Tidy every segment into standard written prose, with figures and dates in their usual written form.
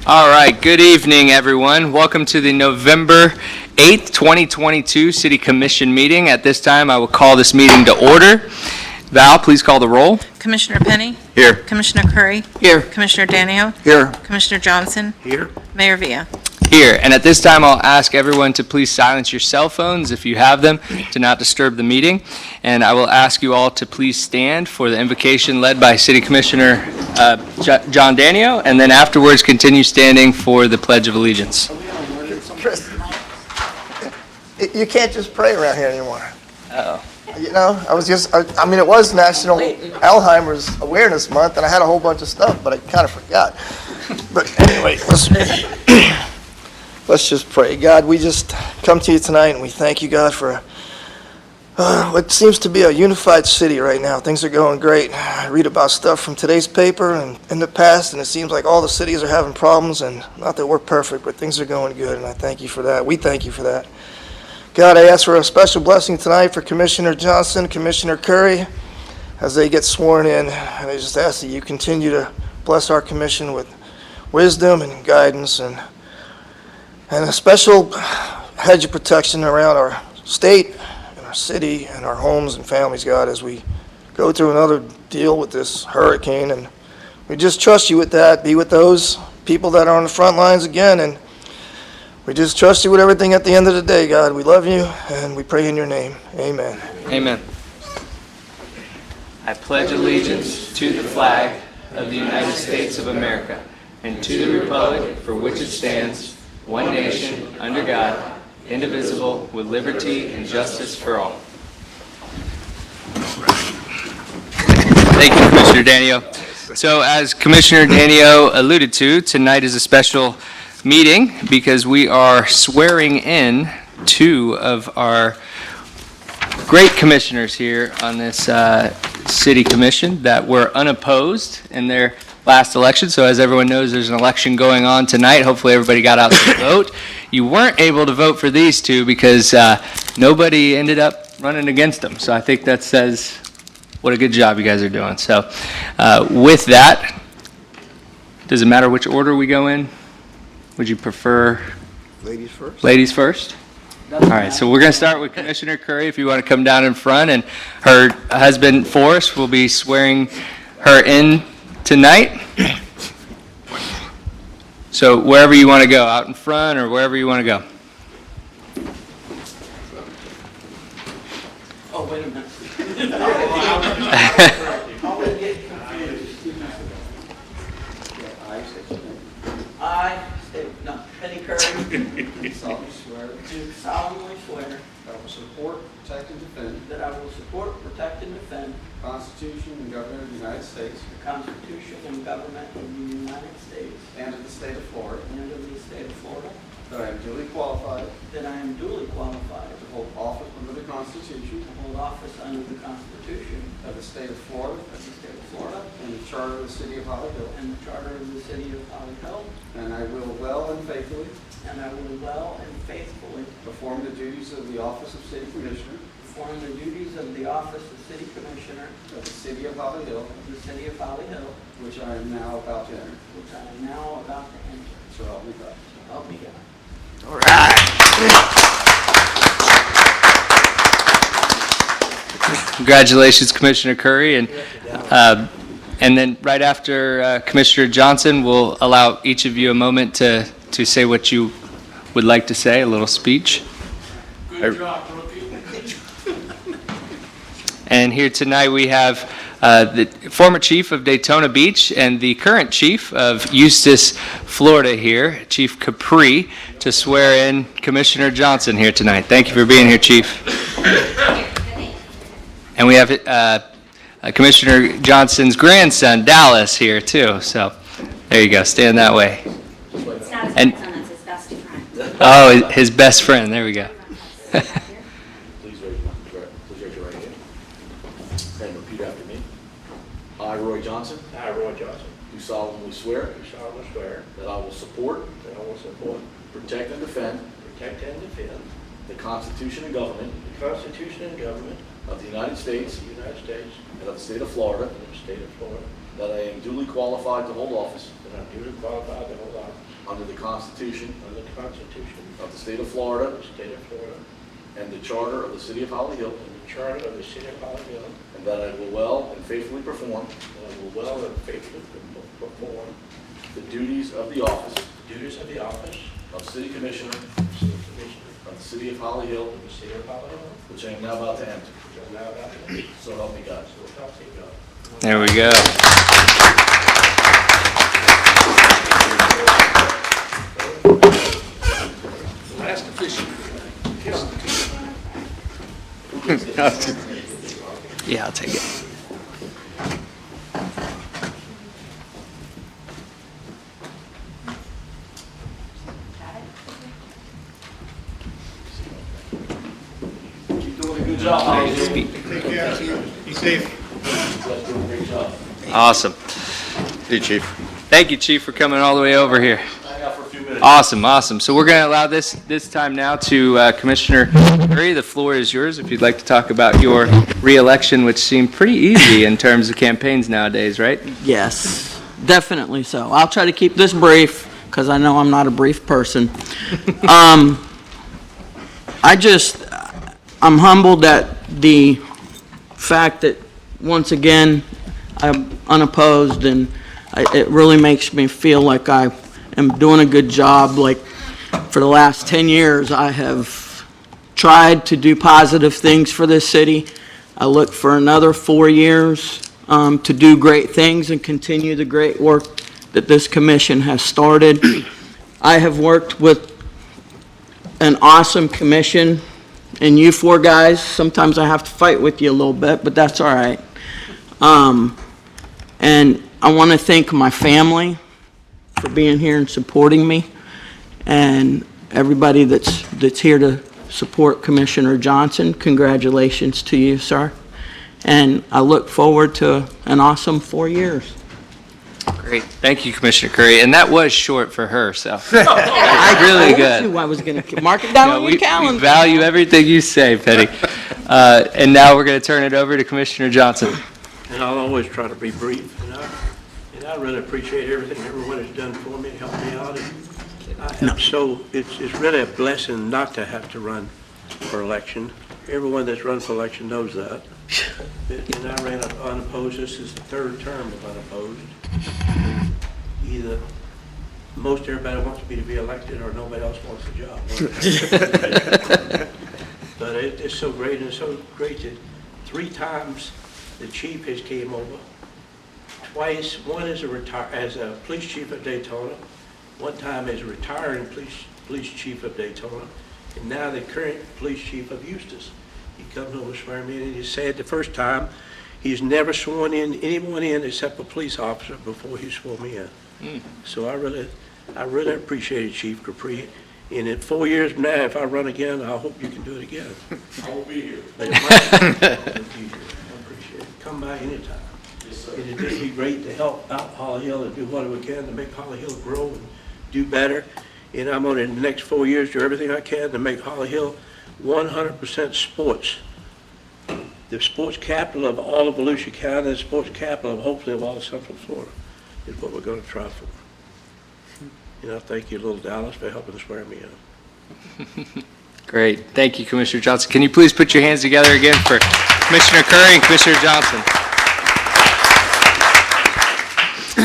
All right, good evening, everyone. Welcome to the November 8th, 2022 City Commission meeting. At this time, I will call this meeting to order. Val, please call the roll. Commissioner Penny? Here. Commissioner Curry? Here. Commissioner Danio? Here. Commissioner Johnson? Here. Mayor Villa? Here. And at this time, I'll ask everyone to please silence your cell phones if you have them to not disturb the meeting. And I will ask you all to please stand for the invocation led by City Commissioner John Danio, and then afterwards continue standing for the Pledge of Allegiance. Chris, you can't just pray around here anymore. Uh-oh. You know, it was National Alzheimer's Awareness Month, and I had a whole bunch of stuff, but I kind of forgot. But anyway, let's just pray. God, we just come to you tonight, and we thank you, God, for what seems to be a unified city right now. Things are going great. I read about stuff from today's paper and in the past, and it seems like all the cities are having problems, and not that we're perfect, but things are going good, and I thank you for that. We thank you for that. God, I ask for a special blessing tonight for Commissioner Johnson, Commissioner Curry, as they get sworn in, and I just ask that you continue to bless our commission with wisdom and guidance, and a special hedge of protection around our state, city, and our homes and families, God, as we go through another deal with this hurricane. And we just trust you with that. Be with those people that are on the front lines again, and we just trust you with everything at the end of the day, God. We love you, and we pray in your name. Amen. Amen. I pledge allegiance to the flag of the United States of America and to the republic for which it stands, one nation, under God, indivisible, with liberty and justice for all. Thank you, Commissioner Danio. So as Commissioner Danio alluded to, tonight is a special meeting because we are swearing in two of our great commissioners here on this city commission that were unopposed in their last election. So as everyone knows, there's an election going on tonight. Hopefully everybody got out to vote. You weren't able to vote for these two because nobody ended up running against them. So I think that says what a good job you guys are doing. So with that, does it matter which order we go in? Would you prefer Ladies first. Ladies first? All right, so we're going to start with Commissioner Curry, if you want to come down in front, and her husband, Forrest, will be swearing her in tonight. So wherever you want to go, out in front or wherever you want to go. Oh, wait a minute. Always get confused. Penny Curry. Solemnly swear Do solemnly swear that I will support, protect, and defend that I will support, protect, and defend the Constitution and government of the United States the Constitution and government of the United States and of the state of Florida, and of the state of Florida, that I am duly qualified that I am duly qualified to hold office under the Constitution to hold office under the Constitution of the state of Florida of the state of Florida and the charter of the city of Holly Hill, and the charter of the city of Holly Hill, and I will well and faithfully and I will well and faithfully perform the duties of the office of city commissioner perform the duties of the office of city commissioner of the city of Holly Hill, of the city of Holly Hill, which I am now about to enter. which I am now about to enter. So help me God. So help me God. All right. Congratulations, Commissioner Curry. And then right after Commissioner Johnson, we'll allow each of you a moment to say what you would like to say, a little speech. Good job, rookie. And here tonight we have the former chief of Daytona Beach and the current chief of Eustis, Florida here, Chief Capri, to swear in Commissioner Johnson here tonight. Thank you for being here, Chief. And we have Commissioner Johnson's grandson, Dallas, here too. So there you go, stand that way. It's not his And- grandson, it's his best friend. Oh, his best friend, there we go. Please raise your right hand and repeat after me. I, Roy Johnson, I, Roy Johnson, do solemnly swear do solemnly swear that I will support, that I will support, protect, and defend protect, and defend the Constitution and government the Constitution and government of the United States of the United States and of the state of Florida, and of the state of Florida, that I am duly qualified to hold office that I am duly qualified to hold office Constitution of the Constitution of the State of Florida of the State of Florida and the Charter of the City of Holly Hill, and the Charter of the City of Holly Hill, and that I will well and faithfully perform and I will well and faithfully perform the duties of the office the duties of the office of City Commissioner of City Commissioner of the City of Holly Hill, of the City of Holly Hill, which I am now about to enter. which is now about to be. So help me God. So help me God. There we go. Last official. Yeah, I'll take it. Keep doing a good job, Holly Hill. Speak. Be safe. You guys doing a great job. Awesome. Hey, Chief. Thank you, Chief, for coming all the way over here. Hang out for a few minutes. Awesome, awesome. So we're going to allow this time now to Commissioner Curry. The floor is yours if you'd like to talk about your reelection, which seemed pretty easy in terms of campaigns nowadays, right? Yes, definitely so. I'll try to keep this brief, because I know I'm not a brief person. I'm humbled at the fact that, once again, I'm unopposed, and it really makes me feel like I am doing a good job. Like, for the last 10 years, I have tried to do positive things for this city. I look for another 4 years to do great things and continue the great work that this commission has started. I have worked with an awesome commission, and you four guys, sometimes I have to fight with you a little bit, but that's all right. And I want to thank my family for being here and supporting me, and everybody that's here to support Commissioner Johnson. Congratulations to you, sir. And I look forward to an awesome 4 years. Great. Thank you, Commissioner Curry. And that was short for her, so I really told good. you I was going to mark it down No, on we your calendar. value everything you say, Petty. And now we're going to turn it over to Commissioner Johnson. And I'll always try to be brief, and I really appreciate everything everyone has done for me, helped me out. And it's really a blessing not to have to run for election. Everyone that's run for election knows that. And I ran unopposed. This is the third term of unopposed. Either most everybody wants me to be elected or nobody else wants the job. But it's so great, and it's so great that 3 times the chief has came over. Twice, one as a police chief of Daytona, one time as a retiring police chief of Daytona, and now the current police chief of Eustis. He comes over to swear me in, and he said the first time he's never sworn anyone in except a police officer before he swore me in. So I really appreciate it, Chief Capri. And in 4 years from now, if I run again, I hope you can do it again. I will be here. But I appreciate it. Come by anytime. Yes, sir. It'd just be great to help out Holly Hill and do whatever we can to make Holly Hill grow and do better. And I'm going to, in the next 4 years, do everything I can to make Holly Hill 100% sports. The sports capital of all of Volusia County, the sports capital of hopefully of all of Central Florida is what we're going to try for. And I thank you, little Dallas, for helping swear me in. Great. Thank you, Commissioner Johnson. Can you please put your hands together again for Commissioner Curry and Commissioner Johnson?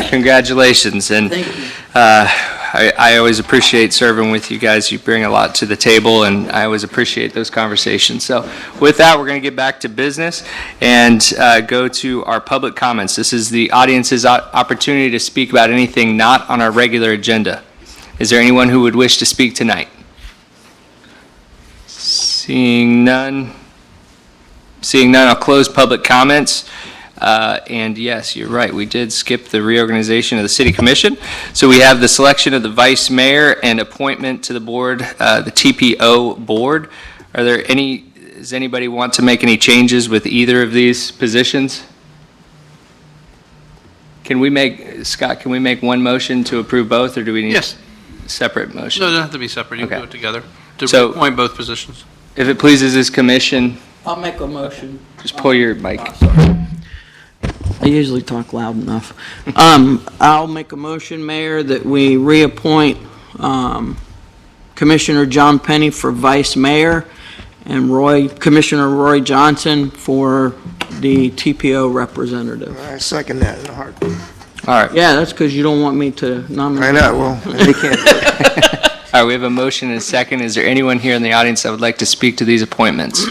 Congratulations. And Thank you. I always appreciate serving with you guys. You bring a lot to the table, and I always appreciate those conversations. So with that, we're going to get back to business and go to our public comments. This is the audience's opportunity to speak about anything not on our regular agenda. Is there anyone who would wish to speak tonight? Seeing none, I'll close public comments. And yes, you're right, we did skip the reorganization of the city commission. So we have the selection of the vice mayor and appointment to the board, the TPO board. Does anybody want to make any changes with either of these positions? Scott, can we make one motion to approve both, or do we need Yes. separate motion? No, it doesn't have to be separate. You can Okay. do it together to So- appoint both positions. If it pleases this commission, I'll make a motion. just pull your mic. I usually talk loud enough. I'll make a motion, Mayor, that we reappoint Commissioner John Penny for vice mayor, and Commissioner Roy Johnson for the TPO representative. I second that in a heartbeat. All right. Yeah, that's because you don't want me to nominate. I know, well, they can't do it. All right, we have a motion and a second. Is there anyone here in the audience that would like to speak to these appointments?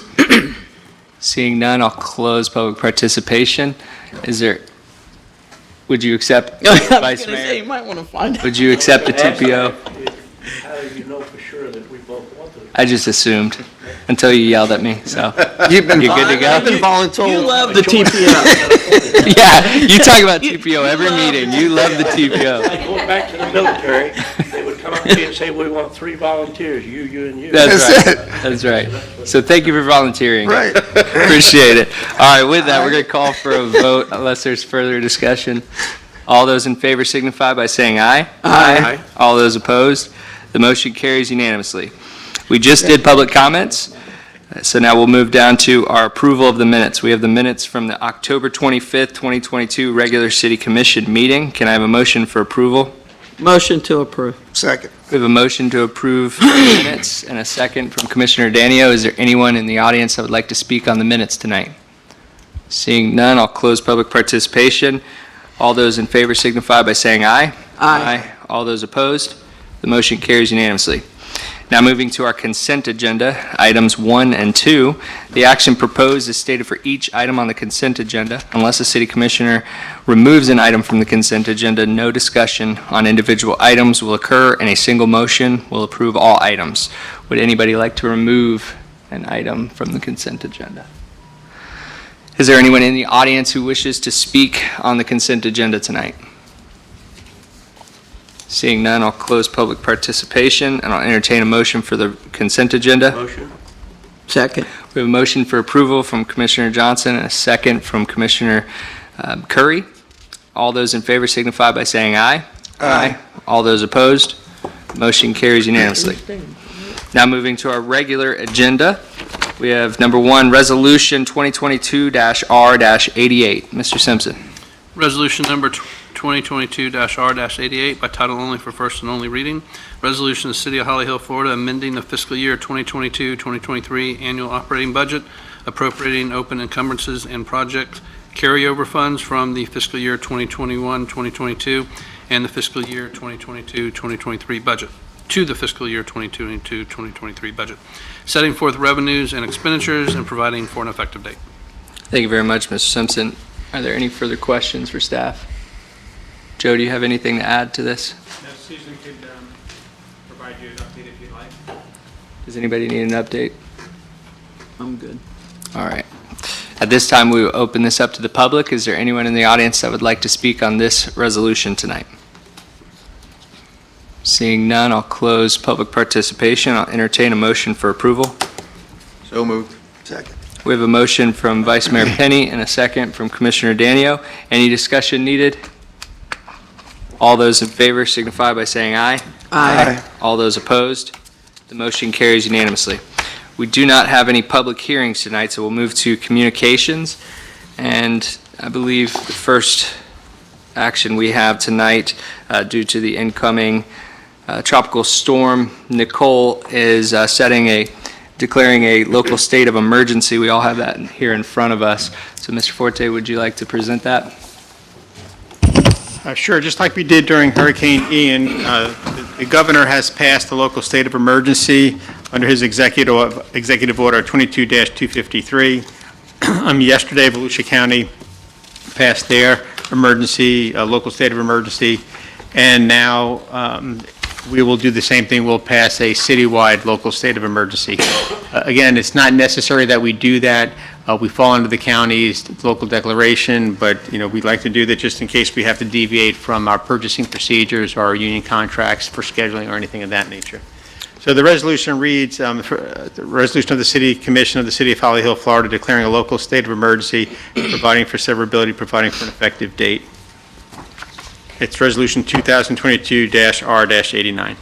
Seeing none, I'll close public participation. Would you accept I was Vice gonna say, you Mayor? might want to find out. Would you accept the TPO? How do you know for sure that we both want to? I just assumed until you yelled at me, so. You've been, You good to go? I've been voluntold. You love the TPO. Yeah, you talk about TPO every meeting. You love the TPO. Going back to the military, they would come up to you and say, we want 3 volunteers, you, and you. That's That's right. That's right. So thank you for volunteering. Right. Appreciate it. All right, with that, we're going to call for a vote unless there's further discussion. All those in favor signify by saying aye. Aye. All those opposed, the motion carries unanimously. We just did public comments, so now we'll move down to our approval of the minutes. We have the minutes from the October 25th, 2022 regular city commission meeting. Can I have a motion for approval? Motion to approve. Second. We have a motion to approve the minutes and a second from Commissioner Danio. Is there anyone in the audience that would like to speak on the minutes tonight? Seeing none, I'll close public participation. All those in favor signify by saying aye. Aye. All those opposed, the motion carries unanimously. Now moving to our consent agenda, items 1 and 2. The action proposed is stated for each item on the consent agenda. Unless a city commissioner removes an item from the consent agenda, no discussion on individual items will occur, and a single motion will approve all items. Would anybody like to remove an item from the consent agenda? Is there anyone in the audience who wishes to speak on the consent agenda tonight? Seeing none, I'll close public participation, and I'll entertain a motion for the consent agenda. Motion? Second. We have a motion for approval from Commissioner Johnson and a second from Commissioner Curry. All those in favor signify by saying aye. Aye. All those opposed, motion carries unanimously. Now moving to our regular agenda, we have number 1, Resolution 2022-R-88. Mr. Simpson. Resolution number 2022-R-88 by title only for first and only reading. Resolution of the City of Holly Hill, Florida, amending the fiscal year 2022-2023 annual operating budget, appropriating open encumbrances and project carryover funds from the fiscal year 2021-2022 and the fiscal year 2022-2023 budget to the fiscal year 2022-2023 budget, setting forth revenues and expenditures and providing for an effective date. Thank you very much, Mr. Simpson. Are there any further questions for staff? Joe, do you have anything to add to this? No, Susan could provide you an update if you'd like. Does anybody need an update? I'm good. All right. At this time, we will open this up to the public. Is there anyone in the audience that would like to speak on this resolution tonight? Seeing none, I'll close public participation. I'll entertain a motion for approval. So moved. Second. We have a motion from Vice Mayor Penny and a second from Commissioner Danio. Any discussion needed? All those in favor signify by saying aye. Aye. All those opposed, the motion carries unanimously. We do not have any public hearings tonight, so we'll move to communications. And I believe the first action we have tonight, due to the incoming tropical storm, Nicole is declaring a local state of emergency. We all have that here in front of us. So Mr. Forte, would you like to present that? Sure, just like we did during Hurricane Ian, the governor has passed the local state of emergency under his executive order 22-253. Yesterday, Volusia County passed their emergency, local state of emergency, and now we will do the same thing. We'll pass a citywide local state of emergency. Again, it's not necessary that we do that. We fall under the county's local declaration, but, we'd like to do that just in case we have to deviate from our purchasing procedures or our union contracts for scheduling or anything of that nature. So the resolution reads, the resolution of the City Commission of the City of Holly Hill, Florida, declaring a local state of emergency, providing for severability, providing for an effective date. It's Resolution 2022-R-89.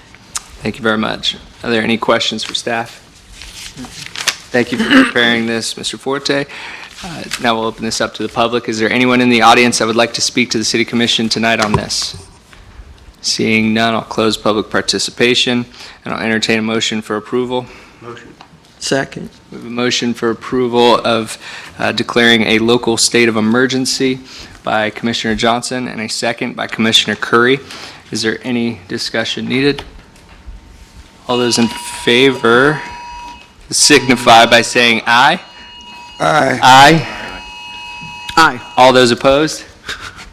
Thank you very much. Are there any questions for staff? Thank you for preparing this, Mr. Forte. Now we'll open this up to the public. Is there anyone in the audience that would like to speak to the City Commission tonight on this? Seeing none, I'll close public participation, and I'll entertain a motion for approval. Second. We have a motion for approval of declaring a local state of emergency by Commissioner Johnson, and a second by Commissioner Curry. Is there any discussion needed? All those in favor signify by saying aye. Aye. Aye. Aye. All those opposed?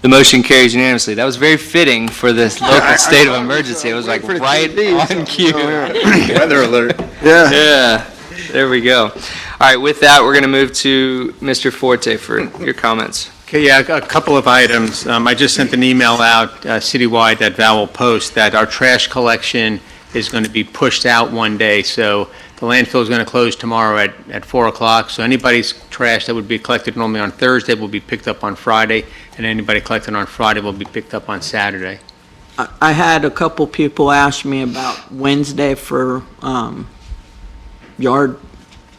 The motion carries unanimously. That was very fitting for this local state of emergency. It was like right on cue. Weather alert. Yeah. Yeah, there we go. All right, with that, we're going to move to Mr. Forte for your comments. Okay, yeah, a couple of items. I just sent an email out citywide that Val will post that our trash collection is going to be pushed out one day. So the landfill is going to close tomorrow at 4 o'clock. So anybody's trash that would be collected normally on Thursday will be picked up on Friday, and anybody collected on Friday will be picked up on Saturday. I had a couple people ask me about Wednesday for yard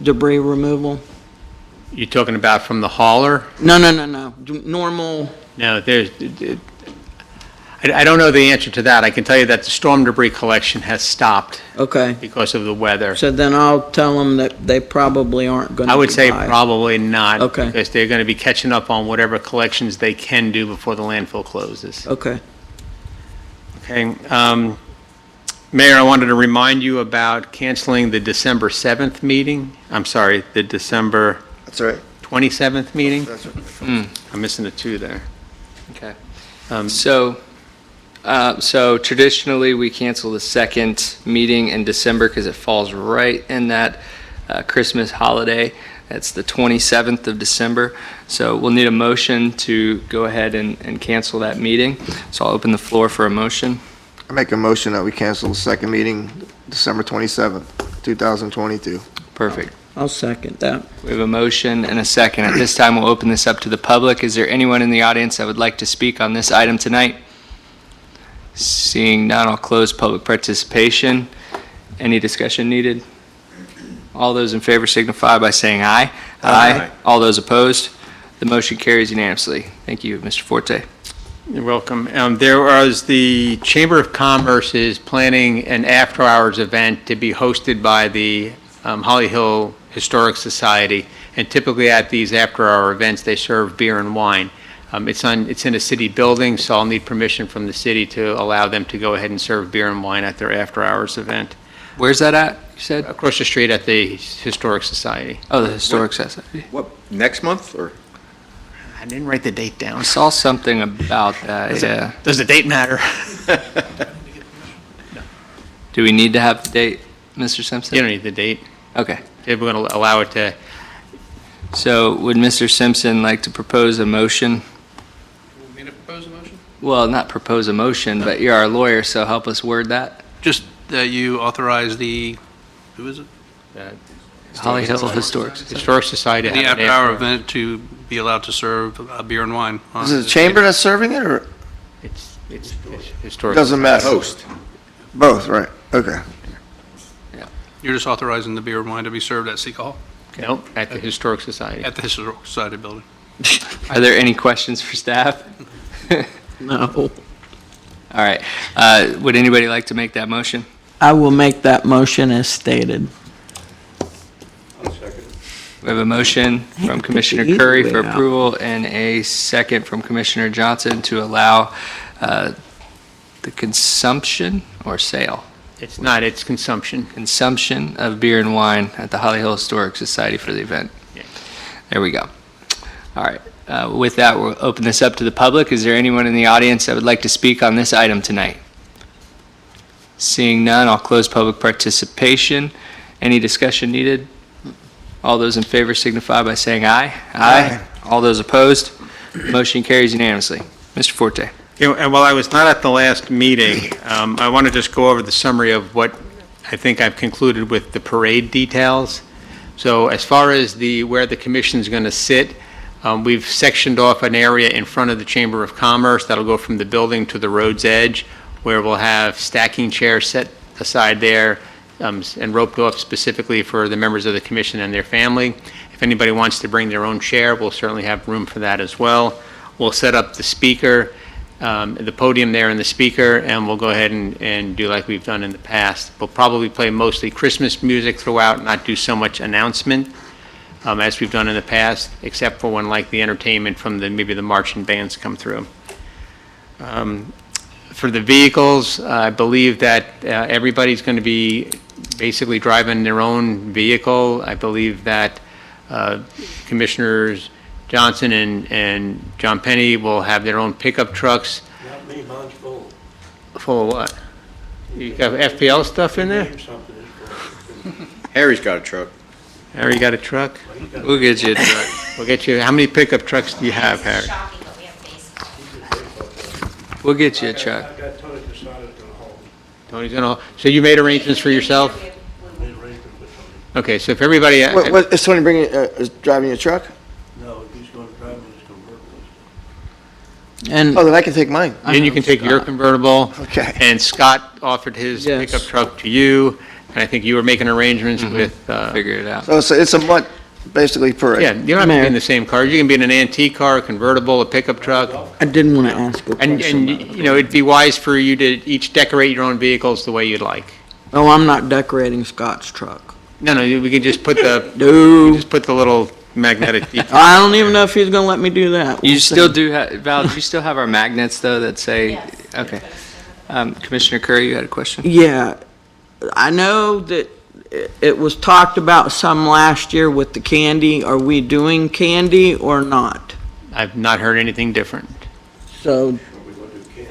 debris removal. You're talking about from the hauler? No. Normal, No, I don't know the answer to that. I can tell you that the storm debris collection has stopped okay. because of the weather. So then I'll tell them that they probably aren't going to I would say by. probably not. Okay. Because they're going to be catching up on whatever collections they can do before the landfill closes. Okay. Okay. Mayor, I wanted to remind you about canceling the December 7th meeting. I'm sorry, the December That's right. 27th meeting. That's right. I'm missing a 2 there. Okay. Um, So traditionally, we cancel the second meeting in December because it falls right in that Christmas holiday. That's the 27th of December. So we'll need a motion to go ahead and cancel that meeting. So I'll open the floor for a motion. I make a motion that we cancel the second meeting, December 27th, 2022. Perfect. I'll second that. We have a motion and a second. At this time, we'll open this up to the public. Is there anyone in the audience that would like to speak on this item tonight? Seeing none, I'll close public participation. Any discussion needed? All those in favor signify by saying aye. Aye. All those opposed? The motion carries unanimously. Thank you, Mr. Forte. You're welcome. There was the Chamber of Commerce is planning an after-hours event to be hosted by the Holly Hill Historic Society, and typically at these after-hour events, they serve beer and wine. It's in a city building, so I'll need permission from the city to allow them to go ahead and serve beer and wine at their after-hours event. Where's that at, you said? Across the street at the Historic Society. Oh, the Historic Society. What, next month, or? I didn't write the date down. I saw something about that, yeah. Does the date matter? Do we need to have the date, Mr. Simpson? You don't need the date. Okay. If we're going to allow it to, So would Mr. Simpson like to propose a motion? Want me to propose a motion? Well, not propose a motion, but you're our lawyer, so help us word that. Just that you authorize who is it? Holly Hill Historic. Historic Society. to The have an after-hour after- event to be allowed to serve beer and wine. Is it the chamber that's serving it, or It's Historic. doesn't matter? Host. Both, right, okay. You're just authorizing the beer and wine to be served at City Hall, Nope, at the Historic Society. at the Historical Society building. Are there any questions for staff? No. All right. Would anybody like to make that motion? I will make that motion as stated. We have a motion from Commissioner Easy Curry way for out. approval and a second from Commissioner Johnson to allow the consumption or sale? It's not, it's consumption. Consumption of beer and wine at the Holly Hill Historic Society for the event. Yeah. There we go. All right. With that, we'll open this up to the public. Is there anyone in the audience that would like to speak on this item tonight? Seeing none, I'll close public participation. Any discussion needed? All those in favor signify by saying aye. Aye. All those opposed? Motion carries unanimously. Mr. Forte. And while I was not at the last meeting, I want to just go over the summary of what I think I've concluded with the parade details. So as far as where the commission's going to sit, we've sectioned off an area in front of the Chamber of Commerce that'll go from the building to the road's edge, where we'll have stacking chairs set aside there and roped off specifically for the members of the commission and their family. If anybody wants to bring their own chair, we'll certainly have room for that as well. We'll set up the speaker the podium there and the speaker, and we'll go ahead and do like we've done in the past. We'll probably play mostly Christmas music throughout, not do so much announcement as we've done in the past, except for when like the entertainment from maybe the marching bands come through. For the vehicles, I believe that everybody's going to be basically driving their own vehicle. I believe that Commissioners Johnson and John Penny will have their own pickup trucks. Not me, mine's full. Full of what? You got FPL stuff in there? Name something is full. Harry's got a truck. Harry got a truck? We'll get you a truck. We'll get you, how many pickup trucks do you have, Harry? Shocking, but we have baseball. We'll get you a truck. I got Tony Casada's gonna hold. Tony's gonna, so you made arrangements for yourself? Made arrangements with Tony. Okay, so if everybody, What, is Tony is driving your truck? No, he's gonna drive me his convertible. And Oh, then I can take mine. then you can take your convertible. Okay. And Scott offered his Yes. pickup truck to you, and I think you were making arrangements with, Figure it out. So it's a month, basically, per. yeah, you don't have to be Mayor. in the same car. You can be in an antique car, a convertible, a pickup truck. I didn't want to ask a And, question. you know, it'd be wise for you to each decorate your own vehicles the way you'd like. Oh, I'm not decorating Scott's truck. No, we can just put the, No. just put the little magnetic detail. I don't even know if he's gonna let me do that. You We'll still see. do have, Val, do you still have our magnets, though, that say, Yes. okay. Commissioner Curry, you had a question? Yeah, I know that it was talked about some last year with the candy. Are we doing candy or not? I've not heard anything different. So,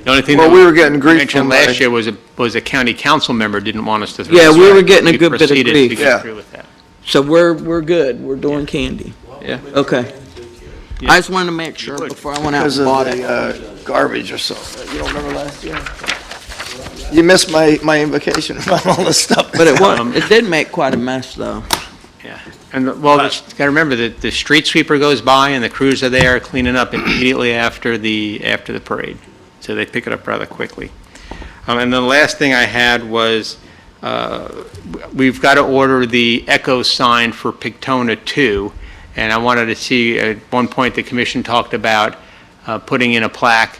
The only thing Well, that we were getting grief mentioned from last year was a county council member didn't want us to throw. Yeah, this we away. were getting a We good bit of proceeded grief. to Yeah. get through with that. so we're good. We're doing candy. Yeah. Okay. I just wanted to make sure would. before I went out Because and of bought it. the garbage or something. You don't remember last year? You missed my invocation about all this stuff. But it did make quite a mess, though. Yeah, and, well, just gotta remember that the street sweeper goes by and the crews are there cleaning up immediately after the parade. So they pick it up rather quickly. And the last thing I had was, we've got to order the Echo sign for Pictona 2. And I wanted to see, at one point, the commission talked about putting in a plaque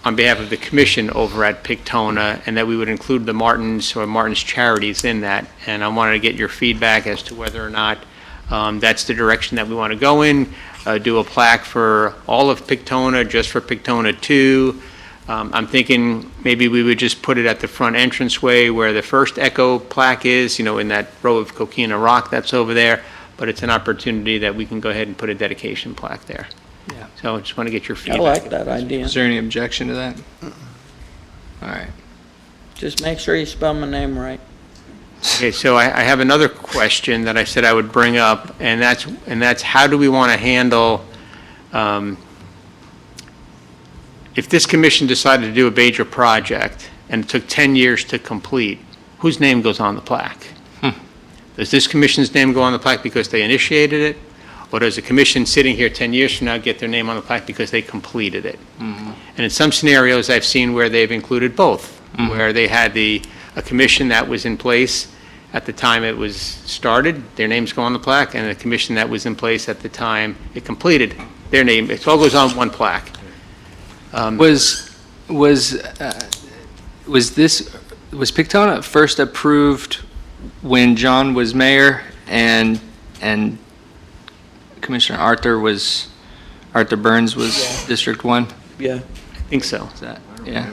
on behalf of the commission over at Pictona, and that we would include the Martins or Martins Charities in that. And I wanted to get your feedback as to whether or not that's the direction that we want to go in, do a plaque for all of Pictona, just for Pictona 2. I'm thinking maybe we would just put it at the front entranceway where the first Echo plaque is, you know, in that row of coquina rock that's over there. But it's an opportunity that we can go ahead and put a dedication plaque there. Yeah. So I just want to get your I feedback. like that idea. Is there any objection to that? All right. Just make sure you spell my name right. Okay, so I have another question that I said I would bring up, and that's how do we want to handle, if this commission decided to do a major project and it took 10 years to complete, whose name goes on the plaque? Does this commission's name go on the plaque because they initiated it? Or does the commission sitting here 10 years from now get their name on the plaque because they completed it? And in some scenarios, I've seen where they've included both, where they had a commission that was in place at the time it was started, their names go on the plaque, and a commission that was in place at the time it completed, their name, it all goes on one plaque. Was Pictona first approved when John was mayor and Commissioner Arthur Burns was District 1? Yeah. I think so. Is that, yeah?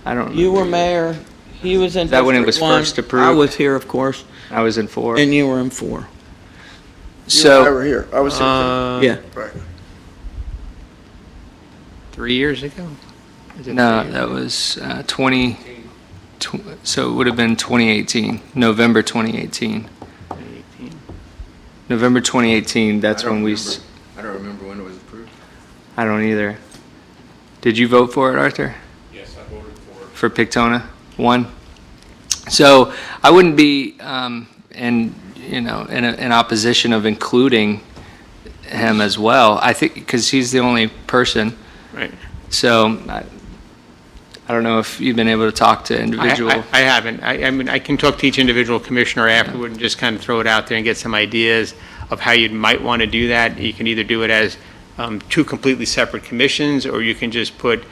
I don't You were remember. mayor. He was in Is that when it District was 1. first approved? I was here, of course, I was in 4. and you were in 4. I So, were here. I was here. Yeah. Right. 3 years ago? Is it no, 3 years? that was so it would have been 2018, November 2018. 2018. November 2018, that's I don't when we, remember. I don't remember when it was approved. I don't either. Did you vote for it, Arthur? Yes, I voted for it. For Pictona 1? So I wouldn't be in opposition of including him as well. I think, because he's the only person. Right. So I don't know if you've been able to talk to individual. I haven't. I mean, I can talk to each individual commissioner afterward and just kind of throw it out there and get some ideas of how you might want to do that. You can either do it as 2 completely separate commissions, or you can just put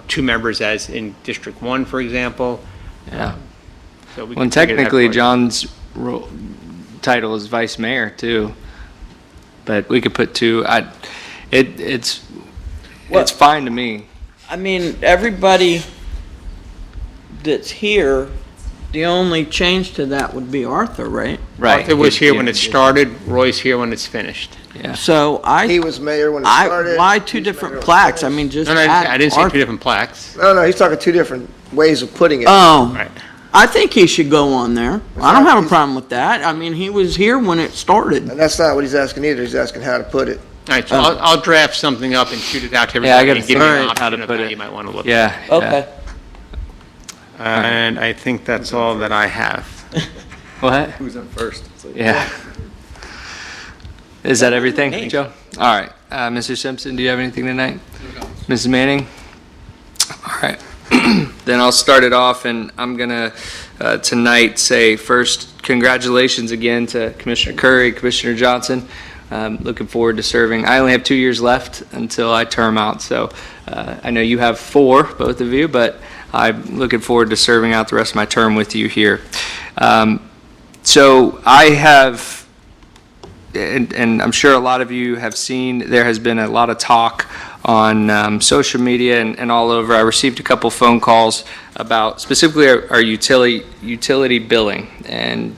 2 members as in District 1, for example. Yeah. So we Well, can figure that technically, part out. John's title is vice mayor too, but we could put 2. It's fine to me. I mean, everybody that's here, the only change to that would be Arthur, right? Right. Arthur was here when Yeah. it started, Roy's here when it's finished. Yeah. So He was mayor when it I, started. why He's 2 mayor different when it plaques? I finished. mean, just No, no, add I didn't say 2 Arthur. different plaques. No, he's talking 2 different ways of putting it. Oh, Right. I think he should go on there. I don't have a problem with that. I mean, he was here when it started. And that's not what he's asking either. He's asking how to put it. All right, so I'll draft something up and shoot it out to Yeah, I everybody gotta and give you think an how to option of put how it. you might want to look. Yeah. Okay. And I think that's all that I have. What? Who's in first? It's like- Yeah. Is that everything, Joe? All right. Mr. Simpson, do you have anything tonight? Mrs. Manning? All right. Then I'll start it off, and I'm going to tonight say first, congratulations again to Commissioner Curry, Commissioner Johnson. Looking forward to serving. I only have 2 years left until I term out, so I know you have 4, both of you, but I'm looking forward to serving out the rest of my term with you here. So I have, and I'm sure a lot of you have seen, there has been a lot of talk on social media and all over. I received a couple phone calls about specifically our utility billing. And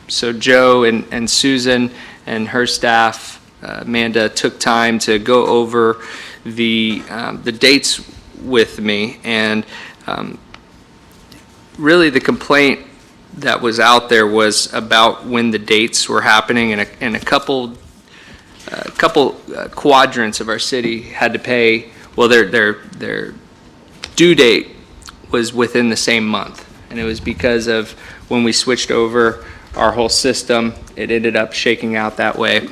so Joe and Susan and her staff, Amanda, took time to go over the dates with me. And really the complaint that was out there was about when the dates were happening, and a couple quadrants of our city had to pay, well, their due date was within the same month. And it was because of when we switched over our whole system, it ended up shaking out that way.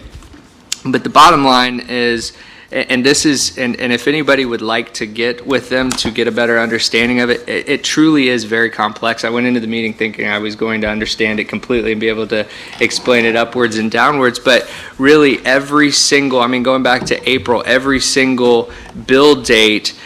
But the bottom line is, and this is, and if anybody would like to get with them to get a better understanding of it, it truly is very complex. I went into the meeting thinking I was going to understand it completely and be able to explain it upwards and downwards, but really every single, I mean, going back to April, every single bill date,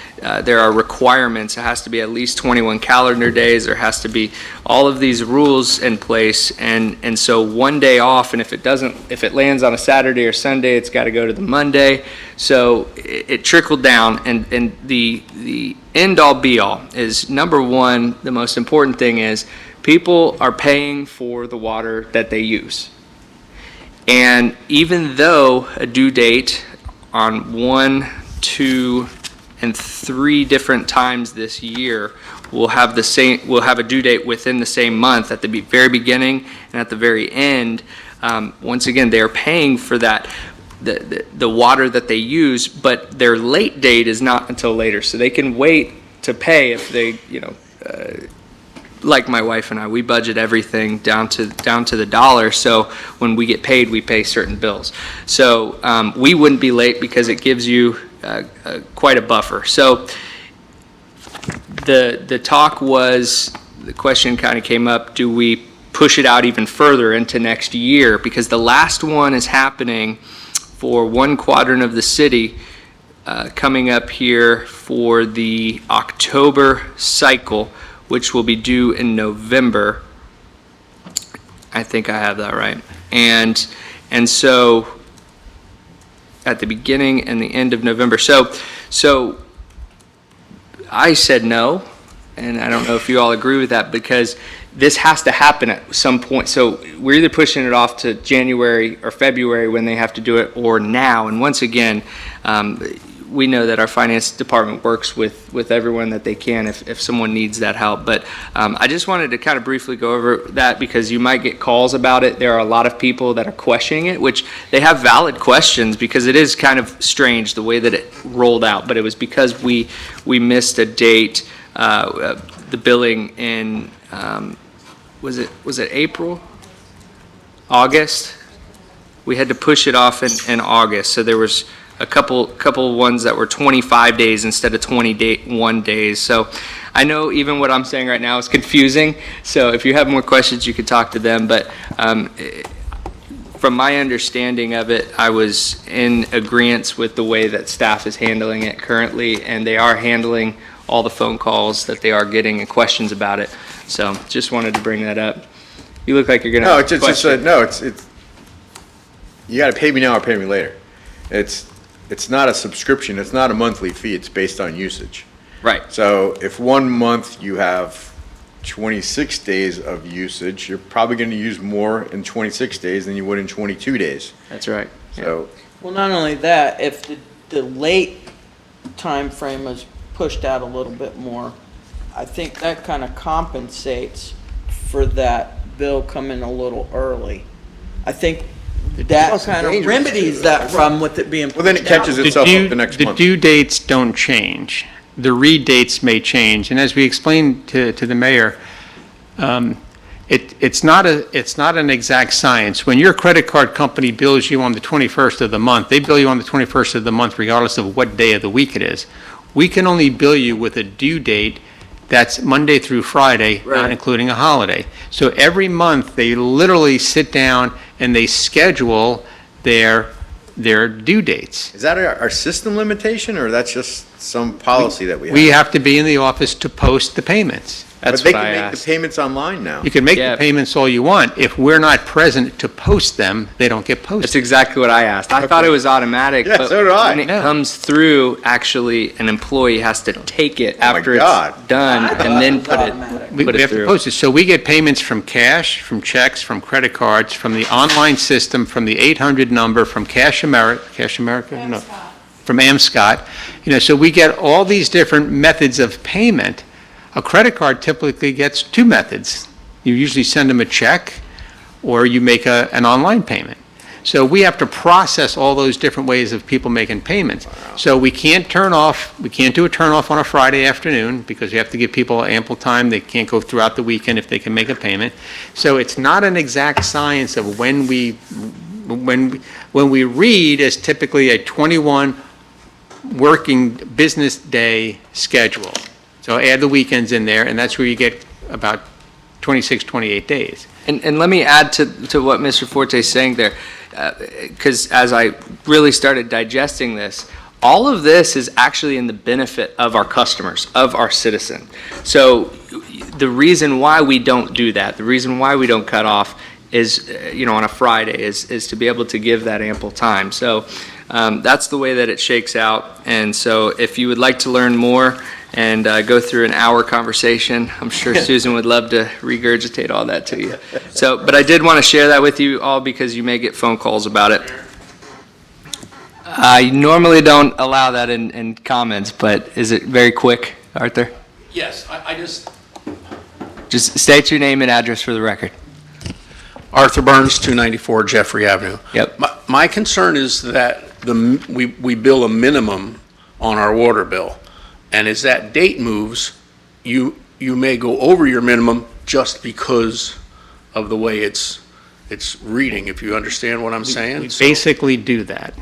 there are requirements. It has to be at least 21 calendar days. There has to be all of these rules in place. And so one day off, and if it lands on a Saturday or Sunday, it's got to go to the Monday. So it trickled down. And the end all be all is, number one, the most important thing is people are paying for the water that they use. And even though a due date on 1, 2, and 3 different times this year we'll have a due date within the same month at the very beginning and at the very end. Once again, they're paying for that, the water that they use, but their late date is not until later. So they can wait to pay if they, like my wife and I, we budget everything down to the dollar. So when we get paid, we pay certain bills. So we wouldn't be late because it gives you quite a buffer. So the talk was, the question kind of came up, do we push it out even further into next year? Because the last one is happening for one quadrant of the city coming up here for the October cycle, which will be due in November. I think I have that right. And so at the beginning and the end of November. So I said no, and I don't know if you all agree with that, because this has to happen at some point. So we're either pushing it off to January or February when they have to do it, or now. And once again, we know that our finance department works with everyone that they can if someone needs that help. But I just wanted to kind of briefly go over that because you might get calls about it. There are a lot of people that are questioning it, which they have valid questions because it is kind of strange the way that it rolled out. But it was because we missed a date, the billing in, was it April? August? We had to push it off in August. So there was a couple ones that were 25 days instead of 21 days. So I know even what I'm saying right now is confusing. So if you have more questions, you could talk to them. But from my understanding of it, I was in agreement with the way that staff is handling it currently, and they are handling all the phone calls that they are getting and questions about it. So just wanted to bring that up. You look like you're gonna No, have a question. it's, you gotta pay me now or pay me later. It's not a subscription, it's not a monthly fee, it's based on usage. Right, So if 1 month you have 26 days of usage, you're probably gonna use more in 26 days than you would in 22 days. that's right. So, Well, not only that, if the late time frame is pushed out a little bit more, I think that kind of compensates for that bill coming a little early. I think that Also kind of dangerous. remedies that problem with it being well, then it pushed out. catches itself up the next month. The due dates don't change. The read dates may change. And as we explained to the mayor, it's not an exact science. When your credit card company bills you on the 21st of the month, they bill you on the 21st of the month regardless of what day of the week it is. We can only bill you with a due date that's Monday through Friday, not Right. including a holiday. So every month, they literally sit down and they schedule their due dates. Is that our system limitation, or that's just some policy that we have? We have to be in the office to post the payments. That's But they what I can make the asked. payments online now. You can make Yeah. the payments all you want. If we're not present to post them, they don't get That's posted. exactly what I asked. I thought it was automatic, Yeah, but so did I. when it No. comes through, actually, an employee has to take it Oh my after it's God. done and then It's automatic. We put we it have to through. post it. So we get payments from cash, from checks, from credit cards, from the online system, from the 800 number, from Cash America? No. From AmScott. You know, so we get all these different methods of payment. A credit card typically gets two methods. You usually send them a check, or you make an online payment. So we have to process all those different ways of people making payments. So we can't do a turn off on a Friday afternoon, because we have to give people ample time. They can't go throughout the weekend if they can make a payment. So it's not an exact science of when we read is typically a 21 working business day schedule. So add the weekends in there, and that's where you get about 26, 28 days. And let me add to what Mr. Forte is saying there, because as I really started digesting this, all of this is actually in the benefit of our customers, of our citizen. So the reason why we don't do that, the reason why we don't cut off is, on a Friday, is to be able to give that ample time. So that's the way that it shakes out. And so if you would like to learn more and go through an hour conversation, I'm sure Susan would love to regurgitate all that to you. So, but I did want to share that with you all because you may get phone calls about it. I normally don't allow that in comments, but is it very quick, Arthur? Yes, I just, Just state your name and address for the record. Arthur Burns, 294 Jeffrey Avenue. Yep. My concern is that we bill a minimum on our water bill, and as that date moves, you may go over your minimum just because of the way it's reading, if you understand what I'm saying. We basically do that.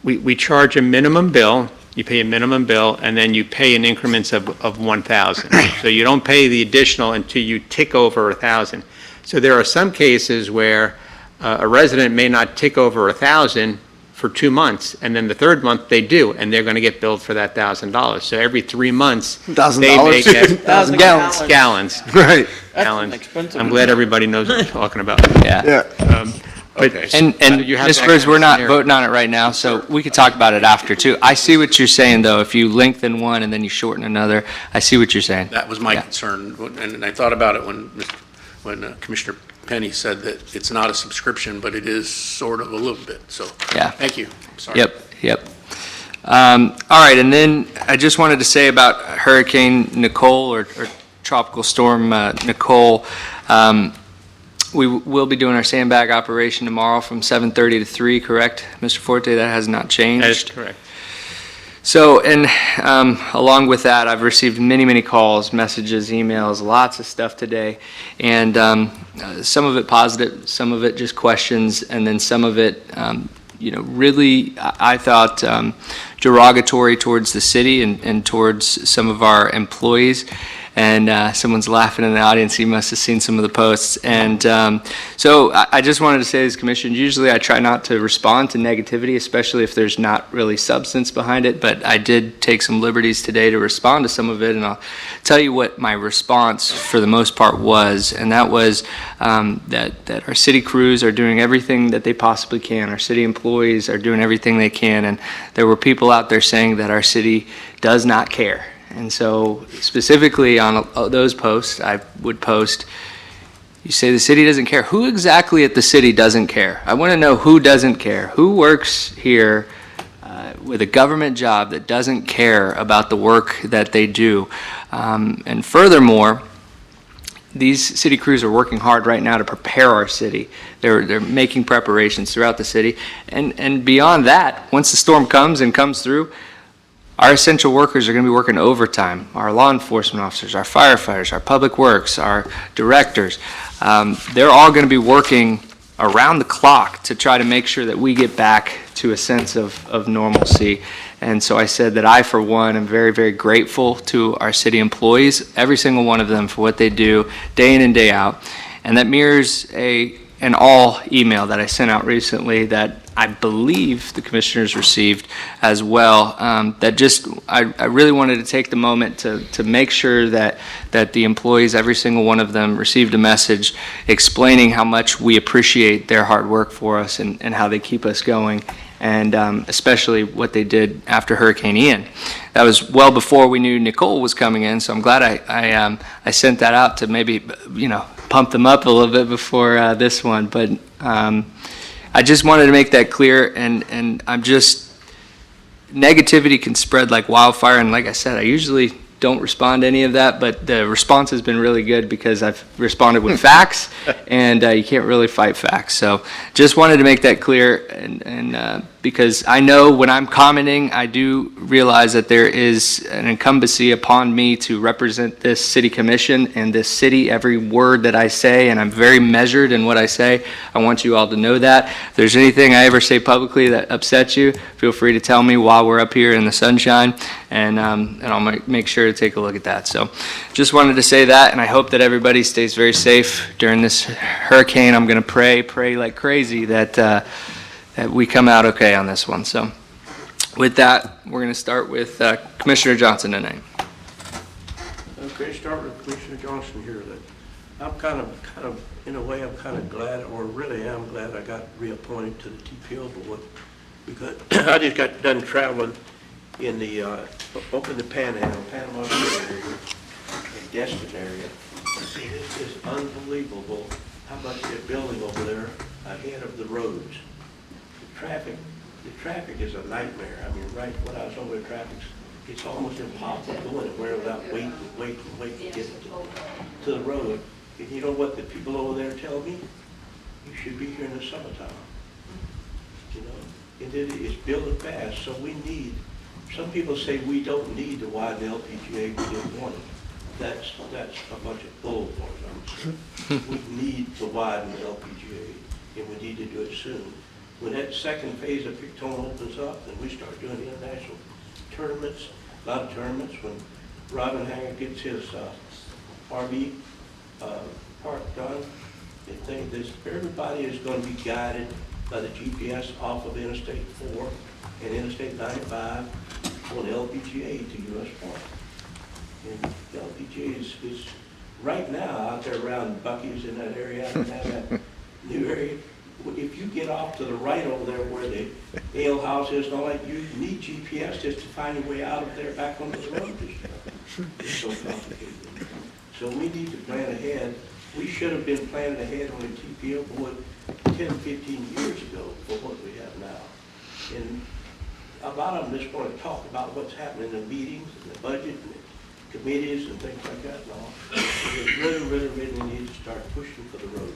We charge a minimum bill, you pay a minimum bill, and then you pay in increments of 1,000. So you don't pay the additional until you tick over 1,000. So there are some cases where a resident may not tick over 1,000 for 2 months, and then the third month they do, and they're going to get billed for that $1,000. So every 3 months, they may $1,000? get 1,000 gallons. gallons. Right. That's Gallons. an expensive. I'm glad everybody knows what I'm talking about. Yeah. But And you have Ms. that Spurs, kind we're of not scenario. voting on it right now, so we could talk about it after, too. I see what you're saying, though. If you lengthen one and then you shorten another, I see what you're saying. That was my Yeah. concern, and I thought about it when Commissioner Penny said that it's not a subscription, but it is sort of a little bit, so. Yeah. Thank you. Sorry. Yep. All right, and then I just wanted to say about Hurricane Nicole or Tropical Storm Nicole. We will be doing our sandbag operation tomorrow from 7:30 to 3, correct, Mr. Forte? That has not changed? That is correct. So, and along with that, I've received many calls, messages, emails, lots of stuff today. And some of it positive, some of it just questions, and then some of it, really, I thought, derogatory towards the city and towards some of our employees. and someone's laughing in the audience. He must have seen some of the posts. And so I just wanted to say, as Commissioner, usually I try not to respond to negativity, especially if there's not really substance behind it, but I did take some liberties today to respond to some of it, and I'll tell you what my response for the most part was, and that was that our city crews are doing everything that they possibly can. Our city employees are doing everything they can, and there were people out there saying that our city does not care. And so specifically on those posts, I would post, you say the city doesn't care. Who exactly at the city doesn't care? I want to know who doesn't care. Who works here with a government job that doesn't care about the work that they do? And furthermore, these city crews are working hard right now to prepare our city. They're making preparations throughout the city. And beyond that, once the storm comes through, our essential workers are going to be working overtime. Our law enforcement officers, our firefighters, our public works, our directors, they're all going to be working around the clock to try to make sure that we get back to a sense of normalcy. And so I said that I, for one, am very, very grateful to our city employees, every single one of them, for what they do day in and day out. And that mirrors an all email that I sent out recently that I believe the commissioners received as well. I really wanted to take the moment to make sure that the employees, every single one of them, received a message explaining how much we appreciate their hard work for us and how they keep us going, and especially what they did after Hurricane Ian. That was well before we knew Nicole was coming in, so I'm glad I sent that out to maybe, pump them up a little bit before this one. But I just wanted to make that clear, and negativity can spread like wildfire, and like I said, I usually don't respond to any of that, but the response has been really good because I've responded with facts, and you can't really fight facts. So just wanted to make that clear, and because I know when I'm commenting, I do realize that there is an incumbency upon me to represent this city commission and this city, every word that I say, and I'm very measured in what I say. I want you all to know that. If there's anything I ever say publicly that upsets you, feel free to tell me while we're up here in the sunshine, and I'll make sure to take a look at that. So just wanted to say that, and I hope that everybody stays very safe during this hurricane. I'm going to pray like crazy that we come out okay on this one. So with that, we're going to start with Commissioner Johnson tonight. Okay, start with Commissioner Johnson here. That I'm kind of, in a way, I'm kind of glad, or really am glad I got reappointed to the TPO board, because I just got done traveling in the, up in the Panhandle, Panama City area, and Destin area. It is unbelievable how much they're building over there ahead of the roads. The traffic is a nightmare. I mean, right when I was over there, it's almost impossible to go anywhere without waiting to get to the road. And you know what the people over there tell me? You should be here in the summertime. And it is building fast, so we need, some people say we don't need to widen the LPGA, we didn't want it. That's a bunch of bull, we need to widen the LPGA, and we need to do it soon. When that second phase of Picton opens up, and we start doing international tournaments, a lot of tournaments, when Robin Hanger gets his RV park done, everybody is going to be guided by the GPS off of Interstate 4 and Interstate 95 on LPGA to US Park. And the LPGA is right now out there around Buc-ee's in that area, and that new area. If you get off to the right over there where the ale house is and all that, you need GPS just to find your way out of there back onto the road. It's so complicated. So we need to plan ahead. We should have been planning ahead on the TPO board 10, 15 years ago for what we have now. And a lot of them just want to talk about what's happening in the meetings and the budget and the committees and things like that and all. We really need to start pushing for the roads.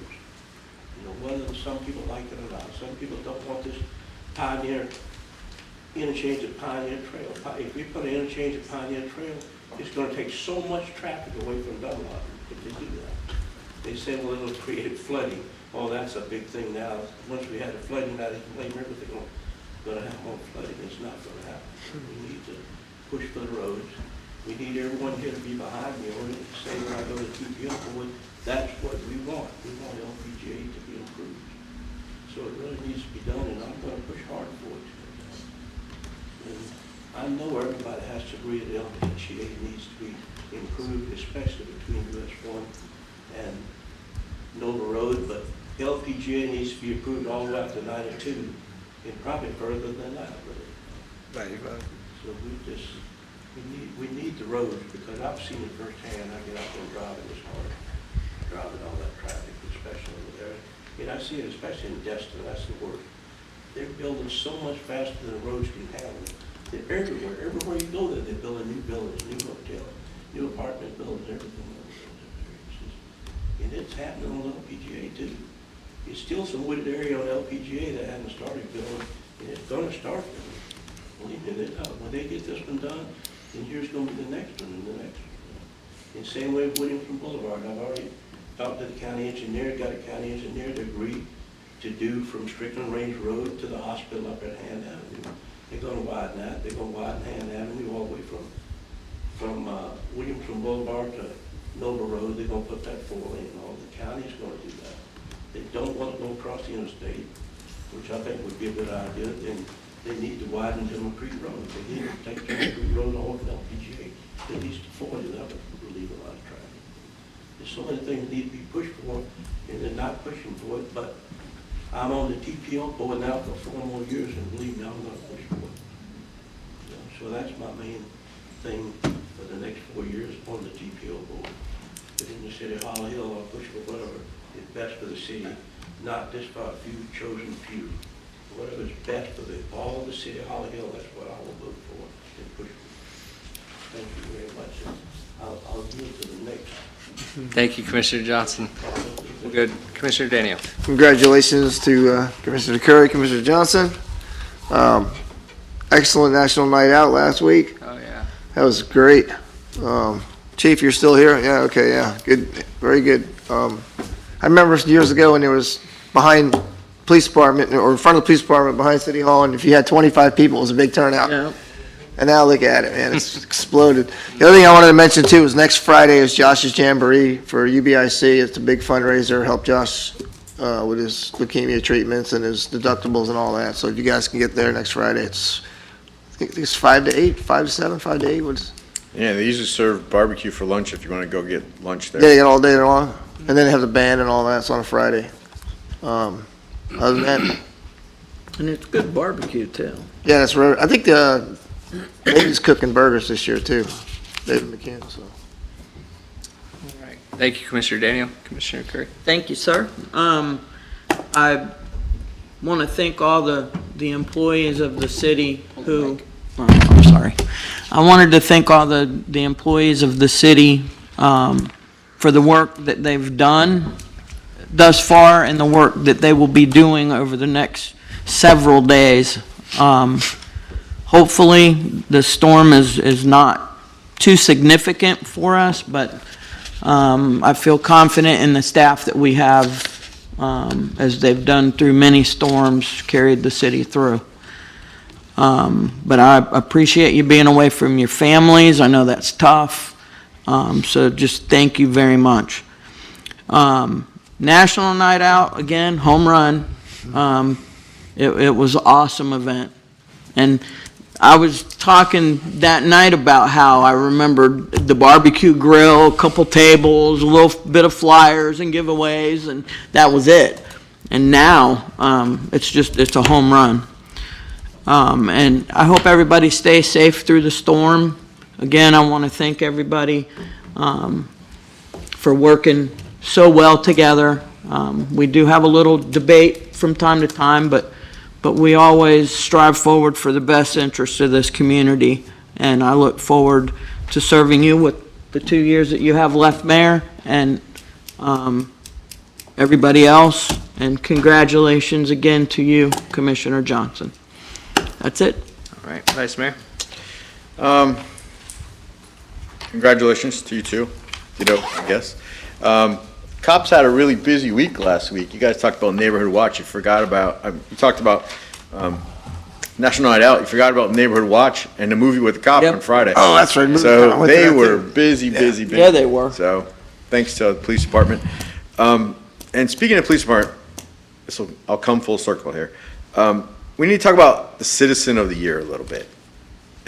Whether some people like it or not. Some people don't want this Pioneer interchange at Pioneer Trail. If we put an interchange at Pioneer Trail, it's going to take so much traffic away from Dunlop if they do that. They say, well, it'll create flooding. Oh, that's a big thing now. Once we had a flooding out of the Plain River, they're going to have more flooding. It's not going to happen. We need to push for the roads. We need everyone here to be behind me on it, say when I go to TPO board, that's what we want. We want LPGA to be improved. So it really needs to be done, and I'm gonna push hard for it. And I know everybody has to agree that LPGA needs to be improved, especially between US 1 and Nova Road, but LPGA needs to be improved all the way out to 92, and probably further than that, really. So we need the roads, because I've seen it firsthand. I get out there driving this hard, driving all that traffic, especially over there. And I see it especially in Destin, that's the worst. They're building so much faster than the roads can handle it. They're everywhere. Everywhere you go there, they're building new buildings, new hotels, new apartment buildings, everything. And it's happening on LPGA too. There's still some wooded area on LPGA that hasn't started building, and it's gonna start building. Believe me, when they get this one done, then here's gonna be the next one and the next one. And same way with Williamson Boulevard. I've already talked to the county engineer, got a county engineer to agree to do from Strickland Range Road to the hospital up at Hand Avenue. They're gonna widen that. They're gonna widen Hand Avenue all the way from Williamson Boulevard to Nova Road. They're gonna put that 4-lane and all. The county's gonna do that. They don't want to go across the interstate, which I think would be a good idea. Then they need to widen Timber Creek Road. They need to take Timber Creek Road all to LPGA. At least to 40, that would relieve a lot of traffic. There's so many things that need to be pushed for, and they're not pushing for it, but I'm on the TPO board now for 4 more years, and believe me, I'm going to push for it. So that's my main thing for the next 4 years on the TPO board. But in the city of Holly Hill, I'll push for whatever is best for the city, not just for a few chosen few. Whatever is best for all of the city of Holly Hill, that's what I will vote for and push for. Thank you very much. And I'll move to the next. Thank you, Commissioner Johnson. We're good. Commissioner Daniel. Congratulations to Commissioner Curry, Commissioner Johnson. Excellent National Night Out last week. Oh, yeah. That was great. Chief, you're still here? Yeah, okay, yeah, good, very good. I remember years ago when there was behind police department, or in front of the police department behind City Hall, and if you had 25 people, it was a big turnout. Yeah. And now look at it, man, it's exploded. The other thing I wanted to mention too is next Friday is Josh's Jamboree for UBIC. It's a big fundraiser, help Josh with his leukemia treatments and his deductibles and all that. So if you guys can get there next Friday, I think it's 5 to 8, 5 to 7, 5 to 8, what's? Yeah, they usually serve barbecue for lunch if you want to go get lunch there. Yeah, you got all day long, and then they have the band and all that, it's on a Friday. Other than that, And it's good barbecue too. yeah, that's right. I think David's cooking burgers this year too, David McKeon, so. All right. Thank you, Commissioner Daniel. Commissioner Curry. Thank you, sir. I want to thank all the employees of the city who, I'm sorry. I wanted to thank all the employees of the city for the work that they've done thus far and the work that they will be doing over the next several days. Hopefully, the storm is not too significant for us, but I feel confident in the staff that we have, as they've done through many storms, carried the city through. But I appreciate you being away from your families. I know that's tough. So just thank you very much. National Night Out, again, home run. It was an awesome event. And I was talking that night about how I remembered the barbecue grill, a couple tables, a little bit of flyers and giveaways, and that was it. And now, it's a home run. And I hope everybody stays safe through the storm. Again, I want to thank everybody for working so well together. We do have a little debate from time to time, but we always strive forward for the best interest of this community. And I look forward to serving you with the 2 years that you have left, Mayor, and everybody else. And congratulations again to you, Commissioner Johnson. That's it. All right. Vice Mayor. Congratulations to you too, I guess. Cops had a really busy week last week. You guys talked about Neighborhood Watch. You forgot about, you talked about National Night Out, you forgot about Neighborhood Watch and the movie with the cop Yep. on Friday. Oh, that's right. I So went to they that were too. busy, busy, busy. Yeah, they were. So, thanks to the police department. And speaking of police department, I'll come full circle here. We need to talk about the Citizen of the Year a little bit.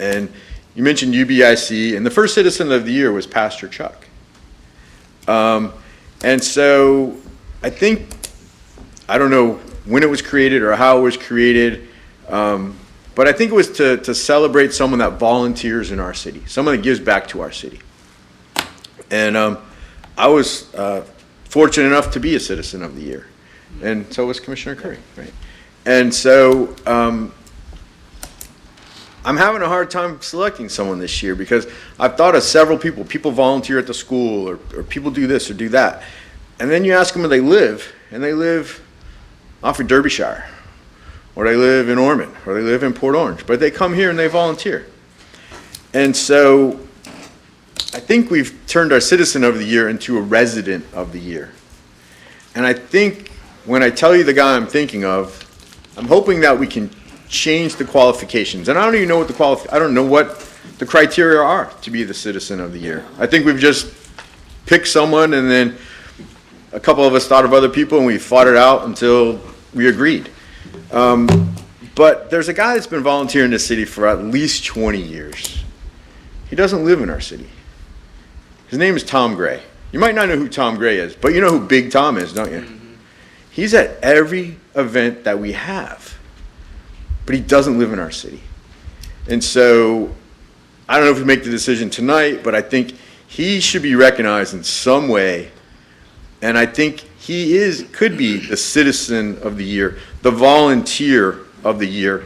And you mentioned UBIC, and the first Citizen of the Year was Pastor Chuck. And so I think, I don't know when it was created or how it was created, but I think it was to celebrate someone that volunteers in our city, someone that gives back to our city. And I was fortunate enough to be a Citizen of the Year, and so was Commissioner Curry, right? And so I'm having a hard time selecting someone this year because I've thought of several people. People volunteer at the school, or people do this or do that. And then you ask them where they live, and they live off of Derbyshire, or they live in Ormond, or they live in Port Orange. But they come here and they volunteer. And so I think we've turned our Citizen of the Year into a Resident of the Year. And I think when I tell you the guy I'm thinking of, I'm hoping that we can change the qualifications. And I don't even know what I don't know what the criteria are to be the Citizen of the Year. I think we've just picked someone, and then a couple of us thought of other people, and we fought it out until we agreed. But there's a guy that's been volunteering in this city for at least 20 years. He doesn't live in our city. His name is Tom Gray. You might not know who Tom Gray is, but you know who Big Tom is, don't you? He's at every event that we have, but he doesn't live in our city. And so I don't know if we make the decision tonight, but I think he should be recognized in some way. And I think he could be the Citizen of the Year, the Volunteer of the Year,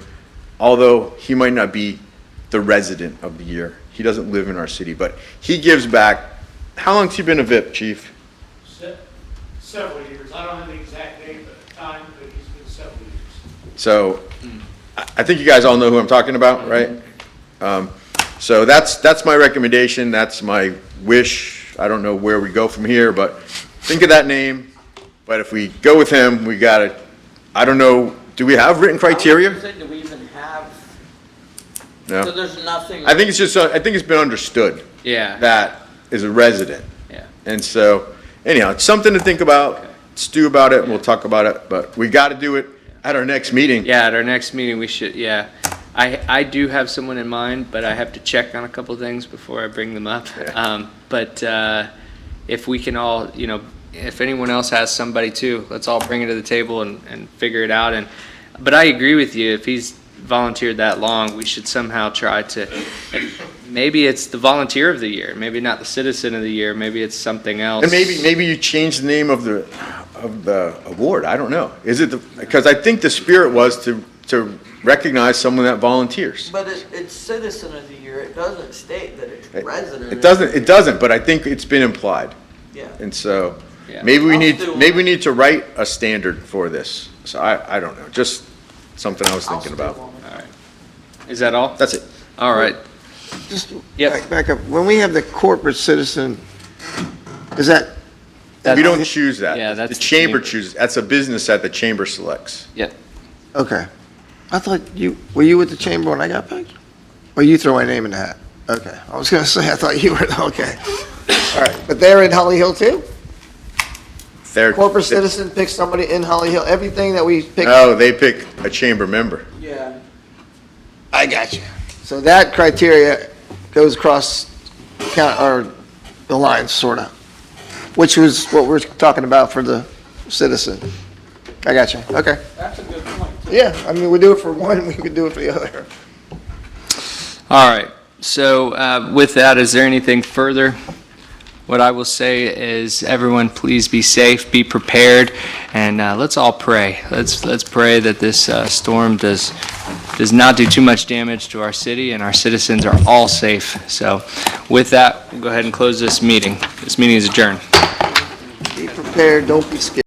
although he might not be the Resident of the Year. He doesn't live in our city, but he gives back. How long has he been a VIP, Chief? Several years. I don't have the exact date, but time, but he's been several years. So I think you guys all know who I'm talking about, right? So that's my recommendation. That's my wish. I don't know where we go from here, but think of that name. But if we go with him, we got to, I don't know, do we have written criteria? Do we even have, No. so there's nothing? I think it's just, I think it's been understood Yeah. that is a resident. Yeah. And so, anyhow, it's something to think about, stew about it, and we'll talk about it, but we got to do it at our next meeting. Yeah, at our next meeting, we should, yeah. I do have someone in mind, but I have to check on a couple things before I bring them up. Yeah. But if we can all, if anyone else has somebody too, let's all bring it to the table and figure it out. But I agree with you, if he's volunteered that long, we should somehow try to, maybe it's the Volunteer of the Year, maybe not the Citizen of the Year, maybe it's something else. And maybe you change the name of the award. I don't know. Is it because I think the spirit was to recognize someone that volunteers. But it's Citizen of the Year, it doesn't state that it's resident. It doesn't, but I think it's been implied. Yeah. And so Yeah. maybe we I'll need to write a standard for this. So I don't know, just something I was thinking about. Is that all? That's it. All right. Just Yep. back up. When we have the corporate citizen, is that? We don't choose that. Yeah, that's the the chamber chamber. chooses. That's a business that the chamber selects. Okay. I thought were you with the chamber when I got picked? Or you throw my name in the hat? Okay. I was gonna say, I thought you were, okay. All right, but they're in Holly Hill too? Corporate citizen picks somebody in Holly Hill, everything that we pick. Oh, they pick a chamber member. Yeah. I got you. So that criteria goes across the lines, sort of, which was what we're talking about for the citizen. I got you. Okay. That's a good point. Yeah, I mean, we do it for one, we could do it for the other. All right. So with that, is there anything further? What I will say is, everyone, please be safe, be prepared, and let's all pray. Let's pray that this storm does not do too much damage to our city, and our citizens are all safe. So with that, we'll go ahead and close this meeting. This meeting is adjourned. Be prepared, don't be scared.